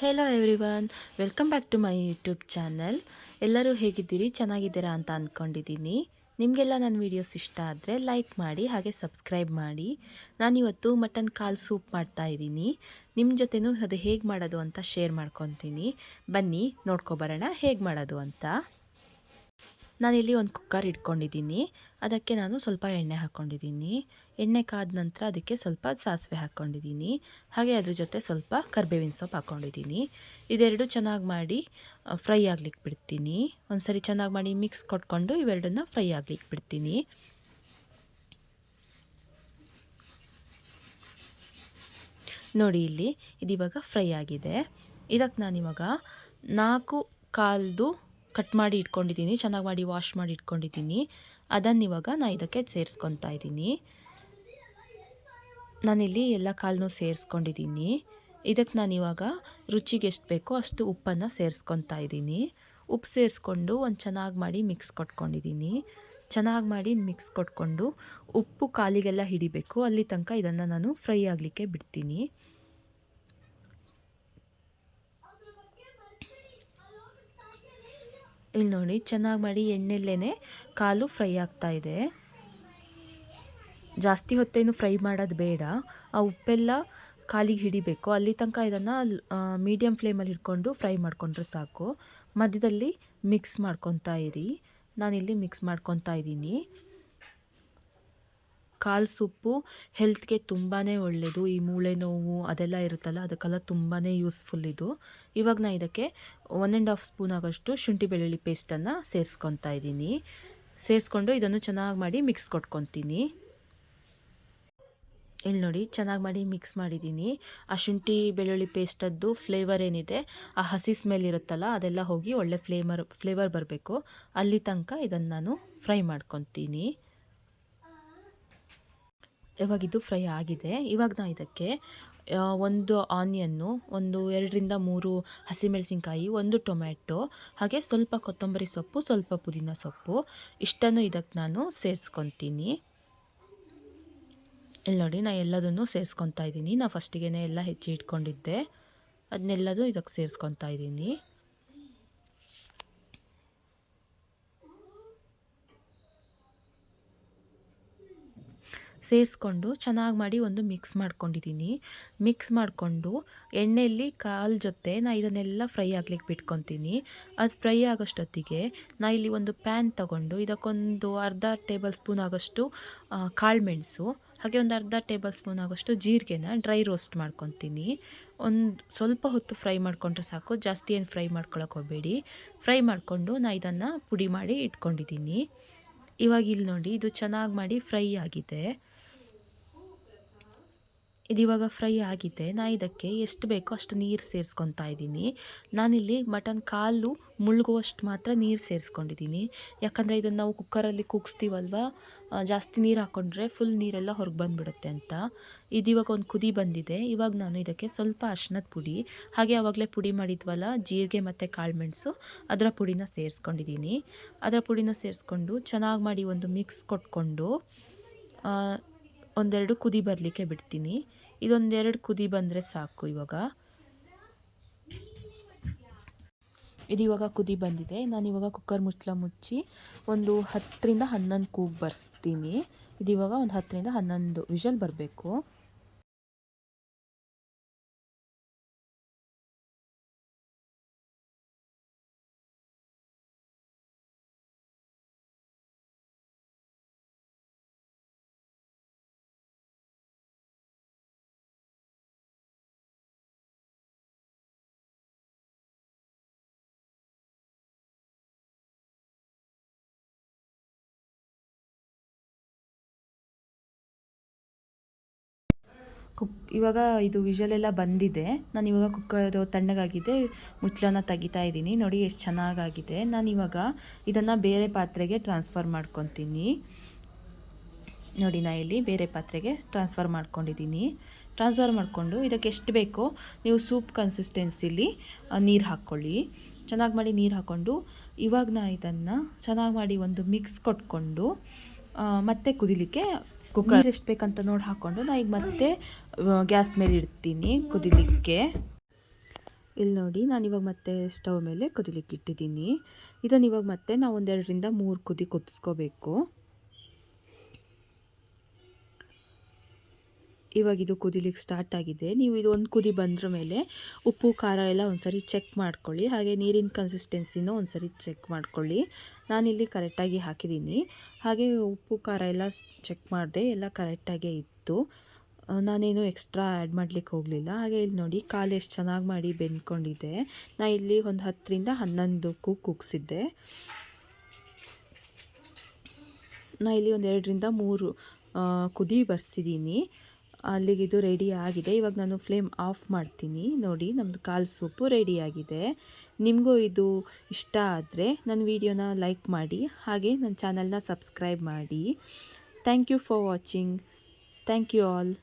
Hello everyone, welcome back to my YouTube channel. ಎಲ್ಲರೂ ಹೇಗಿದ್ದೀರಿ? ಚೆನ್ನಾಗಿದ್ದೀರಾ ಅಂತ ಅಂದ್ಕೊಂಡಿದ್ದೀನಿ. ನಿಮಗೆಲ್ಲ ನನ್ನ ವೀಡಿಯೋಸ್ ಇಷ್ಟ ಆದರೆ ಲೈಕ್ ಮಾಡಿ, ಹಾಗೆ ಸಬ್ಸ್ಕ್ರೈಬ್ ಮಾಡಿ. ನಾನಿವತ್ತು ಮಟನ್ ಕಾಲ್ ಸೂಪ್ ಮಾಡ್ತಾಯಿದ್ದೀನಿ. ನಿಮ್ಮ ಜೊತೆನೂ ಅದು ಹೇಗೆ ಮಾಡೋದು ಅಂತ ಶೇರ್ ಮಾಡ್ಕೊತೀನಿ. ಬನ್ನಿ ನೋಡ್ಕೊಬರೋಣ ಹೇಗೆ ಮಾಡೋದು ಅಂತ. ನಾನಿಲ್ಲಿ ಒಂದು ಕುಕ್ಕರ್ ಇಟ್ಕೊಂಡಿದ್ದೀನಿ. ಅದಕ್ಕೆ ನಾನು ಸ್ವಲ್ಪ ಎಣ್ಣೆ ಹಾಕ್ಕೊಂಡಿದ್ದೀನಿ. ಎಣ್ಣೆ ಕಾದ ನಂತರ ಅದಕ್ಕೆ ಸ್ವಲ್ಪ ಸಾಸಿವೆ ಹಾಕ್ಕೊಂಡಿದ್ದೀನಿ. ಹಾಗೆ ಅದ್ರ ಜೊತೆ ಸ್ವಲ್ಪ ಕರಿಬೇವಿನ ಸೊಪ್ಪು ಹಾಕ್ಕೊಂಡಿದ್ದೀನಿ. ಇದೆರಡು ಚೆನ್ನಾಗಿ ಮಾಡಿ ಫ್ರೈ ಆಗ್ಲಿಕ್ಕೆ ಬಿಡ್ತೀನಿ. ಒಂದ್ಸರಿ ಚೆನ್ನಾಗಿ ಮಾಡಿ ಮಿಕ್ಸ್ ಕೊಟ್ಕೊಂಡು ಇವೆರಡನ್ನ ಫ್ರೈ ಆಗ್ಲಿಕ್ಕೆ ಬಿಡ್ತೀನಿ. ನೋಡಿ ಇಲ್ಲಿ ಇದಿವಾಗ ಫ್ರೈ ಆಗಿದೆ. ಇದಕ್ಕೆ ನಾನಿವಾಗ 4 ಕಾಲ್ದು ಕಟ್ ಮಾಡಿ ಇಟ್ಕೊಂಡಿದ್ದೀನಿ, ಚೆನ್ನಾಗಿ ಮಾಡಿ ವಾಶ್ ಮಾಡಿ ಇಟ್ಕೊಂಡಿದ್ದೀನಿ. ಅದನ್ನಿವಾಗ ನಾನು ಇದಕ್ಕೆ ಸೇರಿಸ್ಕೊತಾ ಇದ್ದೀನಿ. ನಾನಿಲ್ಲಿ ಎಲ್ಲ ಕಾಲನ್ನು ಸೇರಿಸ್ಕೊಂಡಿದ್ದೀನಿ. ಇದಕ್ಕೆ ನಾನಿವಾಗ ರುಚಿಗೆ ಎಷ್ಟು ಬೇಕೋ ಅಷ್ಟು ಉಪ್ಪನ್ನು ಸೇರಿಸ್ಕೊತಾ ಇದ್ದೀನಿ. ಉಪ್ಪು ಸೇರಿಸ್ಕೊಂಡು ಒಂದು ಚೆನ್ನಾಗಿ ಮಾಡಿ ಮಿಕ್ಸ್ ಕೊಟ್ಕೊಂಡಿದ್ದೀನಿ. ಚೆನ್ನಾಗಿ ಮಾಡಿ ಮಿಕ್ಸ್ ಕೊಟ್ಕೊಂಡು ಉಪ್ಪು ಕಾಲಿಗೆಲ್ಲ ಹಿಡಿಬೇಕು, ಅಲ್ಲಿ ತನಕ ಇದನ್ನು ನಾನು ಫ್ರೈ ಆಗಲಿಕ್ಕೆ ಬಿಡ್ತೀನಿ. ಇಲ್ಲಿ ನೋಡಿ ಚೆನ್ನಾಗಿ ಮಾಡಿ ಎಣ್ಣೆಲ್ಲೇ ಕಾಲು ಫ್ರೈ ಆಗ್ತಾ ಇದೆ. ಜಾಸ್ತಿ ಹೊತ್ತೇನು ಫ್ರೈ ಮಾಡೋದು ಬೇಡ, ಆ ಉಪ್ಪೆಲ್ಲ ಕಾಲಿಗೆ ಹಿಡಿಬೇಕು, ಅಲ್ಲಿ ತನಕ ಇದನ್ನು ಮೀಡಿಯಮ್ ಫ್ಲೇಮಲ್ಲಿ ಇಟ್ಕೊಂಡು ಫ್ರೈ ಮಾಡಿಕೊಂಡ್ರೆ ಸಾಕು. ಮಧ್ಯದಲ್ಲಿ ಮಿಕ್ಸ್ ಮಾಡ್ಕೊತಾ ಇರಿ. ನಾನಿಲ್ಲಿ ಮಿಕ್ಸ್ ಮಾಡ್ಕೊತಾ ಇದ್ದೀನಿ. ಕಾಲು ಸೂಪು ಹೆಲ್ತ್ಗೆ ತುಂಬಾ ಒಳ್ಳೆಯದು. ಈ ಮೂಳೆ ನೋವು ಅದೆಲ್ಲ ಇರುತ್ತಲ್ಲ, ಅದಕ್ಕೆಲ್ಲ ತುಂಬಾ ಯೂಸ್ಫುಲ್ ಇದು. ಇವಾಗ ನಾನು ಇದಕ್ಕೆ 1.5 ಸ್ಪೂನ್ ಆಗೋಷ್ಟು ಶುಂಠಿ ಬೆಳ್ಳುಳ್ಳಿ ಪೇಸ್ಟನ್ನು ಸೇರಿಸ್ಕೊತಾ ಇದ್ದೀನಿ. ಸೇರಿಸ್ಕೊಂಡು ಇದನ್ನು ಚೆನ್ನಾಗಿ ಮಾಡಿ ಮಿಕ್ಸ್ ಕೊಟ್ಕೊತೀನಿ. ಇಲ್ಲಿ ನೋಡಿ ಚೆನ್ನಾಗಿ ಮಾಡಿ ಮಿಕ್ಸ್ ಮಾಡಿದ್ದೀನಿ. ಆ ಶುಂಠಿ ಬೆಳ್ಳುಳ್ಳಿ ಪೇಸ್ಟದ್ದು ಫ್ಲೇವರ್ ಏನಿದೆ, ಆ ಹಸಿ ಸ್ಮೆಲ್ ಇರುತ್ತಲ್ಲ ಅದೆಲ್ಲ ಹೋಗಿ ಒಳ್ಳೆ ಫ್ಲೇವರ್ ಬರಬೇಕು. ಅಲ್ಲಿ ತನಕ ಇದನ್ನು ನಾನು ಫ್ರೈ ಮಾಡ್ಕೊತೀನಿ. ಇವಾಗ ಇದು ಫ್ರೈ ಆಗಿದೆ. ಇವಾಗ ನಾನು ಇದಕ್ಕೆ ಒಂದು ಆನಿಯನ್ನು, ಒಂದು 2ರಿಂದ 3 ಹಸಿಮೆಣಸಿನ್ಕಾಯಿ, 1 ಟೊಮ್ಯಾಟೊ, ಹಾಗೆ ಸ್ವಲ್ಪ ಕೊತ್ತಂಬರಿ ಸೊಪ್ಪು, ಸ್ವಲ್ಪ ಪುದೀನ ಸೊಪ್ಪು, ಇಷ್ಟನ್ನು ಇದಕ್ಕೆ ನಾನು ಸೇರಿಸ್ಕೊತೀನಿ. ಇಲ್ಲಿ ನೋಡಿ ನಾನು ಎಲ್ಲದನ್ನು ಸೇರಿಸ್ಕೊತಾ ಇದ್ದೀನಿ. ನಾನು ಫಸ್ಟಿಗೆ ಎಲ್ಲ ಹೆಚ್ಚಿ ಇಟ್ಕೊಂಡಿದ್ದೆ, ಅದನ್ನೆಲ್ಲದೂ ಇದಕ್ಕೆ ಸೇರಿಸ್ಕೊತಾ ಇದ್ದೀನಿ. ಸೇರಿಸ್ಕೊಂಡು ಚೆನ್ನಾಗಿ ಮಾಡಿ ಒಂದು ಮಿಕ್ಸ್ ಮಾಡ್ಕೊಂಡಿದ್ದೀನಿ. ಮಿಕ್ಸ್ ಮಾಡಿಕೊಂಡು ಎಣ್ಣೆಯಲ್ಲಿ ಕಾಲು ಜೊತೆ ನಾನು ಇದನ್ನೆಲ್ಲ ಫ್ರೈ ಆಗ್ಲಿಕ್ಕೆ ಬಿಟ್ಕೊತೀನಿ. ಅದು ಫ್ರೈ ಆಗೋಷ್ಟೊತ್ತಿಗೆ ನಾನು ಇಲ್ಲಿ ಒಂದು ಪ್ಯಾನ್ ತಗೊಂಡು ಇದಕ್ಕೊಂದು ಅರ್ಧ ಟೇಬಲ್ ಸ್ಪೂನ್ ಆಗೋಷ್ಟು ಕಾಳುಮೆಣಸು, ಹಾಗೆ ಒಂದು ಅರ್ಧ ಟೇಬಲ್ ಸ್ಪೂನ್ ಆಗೋಷ್ಟು ಜೀರಿಗೆನ ಡ್ರೈ ರೋಸ್ಟ್ ಮಾಡ್ಕೊತೀನಿ. ಒಂದು ಸ್ವಲ್ಪ ಹೊತ್ತು ಫ್ರೈ ಮಾಡಿಕೊಂಡ್ರೆ ಸಾಕು, ಜಾಸ್ತಿ ಏನು ಫ್ರೈ ಮಾಡ್ಕೊಳಕ್ಕೆ ಹೋಗಬೇಡಿ. ಫ್ರೈ ಮಾಡಿಕೊಂಡು ನಾನು ಇದನ್ನು ಪುಡಿ ಮಾಡಿ ಇಟ್ಕೊಂಡಿದ್ದೀನಿ. ಇವಾಗ ಇಲ್ಲಿ ನೋಡಿ ಇದು ಚೆನ್ನಾಗಿ ಮಾಡಿ ಫ್ರೈ ಆಗಿದೆ. ಇದಿವಾಗ ಫ್ರೈ ಆಗಿದೆ. ನಾನು ಇದಕ್ಕೆ ಎಷ್ಟು ಬೇಕೋ ಅಷ್ಟು ನೀರು ಸೇರಿಸ್ಕೊತಾ ಇದ್ದೀನಿ. ನಾನಿಲ್ಲಿ ಮಟನ್ ಕಾಲು ಮುಳುಗುವಷ್ಟು ಮಾತ್ರ ನೀರು ಸೇರಿಸ್ಕೊಂಡಿದ್ದೀನಿ. ಯಾಕಂದರೆ ಇದನ್ನು ನಾವು ಕುಕ್ಕರಲ್ಲಿ ಕೂಗಿಸ್ತೀವಲ್ವ, ಜಾಸ್ತಿ ನೀರು ಹಾಕ್ಕೊಂಡ್ರೆ ಫುಲ್ ನೀರೆಲ್ಲ ಹೊರಗೆ ಬಂದುಬಿಡುತ್ತೆ ಅಂತ. ಇದಿವಾಗ ಒಂದು ಕುದಿ ಬಂದಿದೆ. ಇವಾಗ ನಾನು ಇದಕ್ಕೆ ಸ್ವಲ್ಪ ಅರಿಶಿನದ ಪುಡಿ, ಹಾಗೆ ಆವಾಗಲೇ ಪುಡಿ ಮಾಡಿದ್ವಲ್ಲ ಜೀರಿಗೆ ಮತ್ತು ಕಾಳುಮೆಣಸು, ಅದರ ಪುಡಿನ ಸೇರಿಸ್ಕೊಂಡಿದ್ದೀನಿ. ಅದರ ಪುಡಿನ ಸೇರಿಸ್ಕೊಂಡು ಚೆನ್ನಾಗಿ ಮಾಡಿ ಒಂದು ಮಿಕ್ಸ್ ಕೊಟ್ಕೊಂಡು ಒಂದೆರಡು ಕುದಿ ಬರಲಿಕ್ಕೆ ಬಿಡ್ತೀನಿ. ಇದೊಂದೆರಡು ಕುದಿ ಬಂದರೆ ಸಾಕು. ಇವಾಗ ಕುದಿ ಬಂದಿದೆ. ನಾನಿವಾಗ ಕುಕ್ಕರ್ ಮುಚ್ಚಳ ಮುಚ್ಚಿ ಒಂದು 10ರಿಂದ 11 ಕೂಗು ಬರ್ಸ್ತೀನಿ. ಇದಿವಾಗ ಒಂದು 10ರಿಂದ 11 ವಿಷಲ್ ಬರಬೇಕು. ಇವಾಗ ಇದು ವಿಷಲೆಲ್ಲ ಬಂದಿದೆ. ನಾನು ಇವಾಗ ಕುಕ್ಕರ್ ತಣ್ಣಗಾಗಿದೆ, ಮುಚ್ಚಳನ ತೆಗಿತಾ ಇದ್ದೀನಿ. ನೋಡಿ ಎಷ್ಟು ಚೆನ್ನಾಗಾಗಿದೆ. ನಾನಿವಾಗ ಇದನ್ನು ಬೇರೆ ಪಾತ್ರೆಗೆ ಟ್ರಾನ್ಸ್ಫರ್ ಮಾಡ್ಕೊತೀನಿ. ನೋಡಿ ನಾನು ಇಲ್ಲಿ ಬೇರೆ ಪಾತ್ರೆಗೆ ಟ್ರಾನ್ಸ್ಫರ್ ಮಾಡ್ಕೊಂಡಿದ್ದೀನಿ. ಟ್ರಾನ್ಸ್ಫರ್ ಮಾಡಿಕೊಂಡು ಇದಕ್ಕೆ ಎಷ್ಟು ಬೇಕೋ ನೀವು ಸೂಪ್ ಕನ್ಸಿಸ್ಟೆನ್ಸಿಲಿ ನೀರು ಹಾಕ್ಕೊಳ್ಳಿ. ಚೆನ್ನಾಗಿ ಮಾಡಿ ನೀರು ಹಾಕ್ಕೊಂಡು ಇವಾಗ ನಾನು ಇದನ್ನು ಚೆನ್ನಾಗಿ ಮಾಡಿ ಒಂದು ಮಿಕ್ಸ್ ಕೊಟ್ಕೊಂಡು ಮತ್ತೆ ಕುದಿಲಿಕ್ಕೆ ಕುಕ್ಕರ್ ಎಷ್ಟು ಬೇಕಂತ ನೋಡಿ ಹಾಕ್ಕೊಂಡು ನಾನು ಈಗ ಮತ್ತೆ ಗ್ಯಾಸ್ ಮೇಲೆ ಇಡ್ತೀನಿ ಕುದಿಲಿಕ್ಕೆ. ಇಲ್ಲಿ ನೋಡಿ ನಾನಿವಾಗ ಮತ್ತೆ ಸ್ಟವ್ ಮೇಲೆ ಕುದಿಲಿಕ್ಕೆ ಇಟ್ಟಿದ್ದೀನಿ. ಇದನ್ನು ಇವಾಗ ಮತ್ತೆ ನಾವು ಒಂದು 2 ರಿಂದ 3 ಕುದಿ ಕುದಿಸ್ಕೋಬೇಕು. ಇವಾಗ ಇದು ಕುದಿಲಿಕ್ಕೆ ಸ್ಟಾರ್ಟ್ ಆಗಿದೆ. ನೀವು ಇದು ಒಂದು ಕುದಿ ಬಂದ್ರ ಮೇಲೆ ಉಪ್ಪು ಖಾರ ಎಲ್ಲ ಒಂದ್ಸರಿ ಚೆಕ್ ಮಾಡ್ಕೊಳ್ಳಿ. ಹಾಗೆ ನೀರಿನ ಕನ್ಸಿಸ್ಟೆನ್ಸಿನೂ ಒಂದ್ಸರಿ ಚೆಕ್ ಮಾಡ್ಕೊಳ್ಳಿ. ನಾನಿಲ್ಲಿ ಕರೆಕ್ಟಾಗಿ ಹಾಕಿದ್ದೀನಿ. ಹಾಗೆ ಉಪ್ಪು ಖಾರ ಎಲ್ಲ ಚೆಕ್ ಮಾಡಿದೆ, ಎಲ್ಲ ಕರೆಕ್ಟಾಗೇ ಇತ್ತು. ನಾನೇನು ಎಕ್ಸ್ಟ್ರಾ ಆ್ಯಡ್ ಮಾಡಲಿಕ್ಕೆ ಹೋಗಲಿಲ್ಲ. ಹಾಗೆ ಇಲ್ಲಿ ನೋಡಿ ಕಾಲು ಎಷ್ಟು ಚೆನ್ನಾಗಿ ಮಾಡಿ ಬೆಂದ್ಕೊಂಡಿದೆ. ನಾ ಇಲ್ಲಿ ಒಂದು 10 ರಿಂದ 11 ಕೂಗಿಸಿದ್ದೆ. ನಾ ಇಲ್ಲಿ ಒಂದು 2 ರಿಂದ 3 ಕುದಿ ಬರ್ಸಿದ್ದೀನಿ. ಅಲ್ಲಿಗೆ ಇದು ರೆಡಿ ಆಗಿದೆ. ಇವಾಗ ನಾನು ಫ್ಲೇಮ್ ಆಫ್ ಮಾಡ್ತೀನಿ. ನೋಡಿ ನಮ್ಮದು ಕಾಲ್ ಸೂಪು ರೆಡಿಯಾಗಿದೆ. ನಿಮಗೂ ಇದು ಇಷ್ಟ ಆದರೆ ನನ್ನ ವಿಡಿಯೋನ ಲೈಕ್ ಮಾಡಿ, ಹಾಗೆ ನನ್ನ ಚಾನಲ್ನ ಸಬ್ಸ್ಕ್ರೈಬ್ ಮಾಡಿ. Thank you for watching. Thank you all.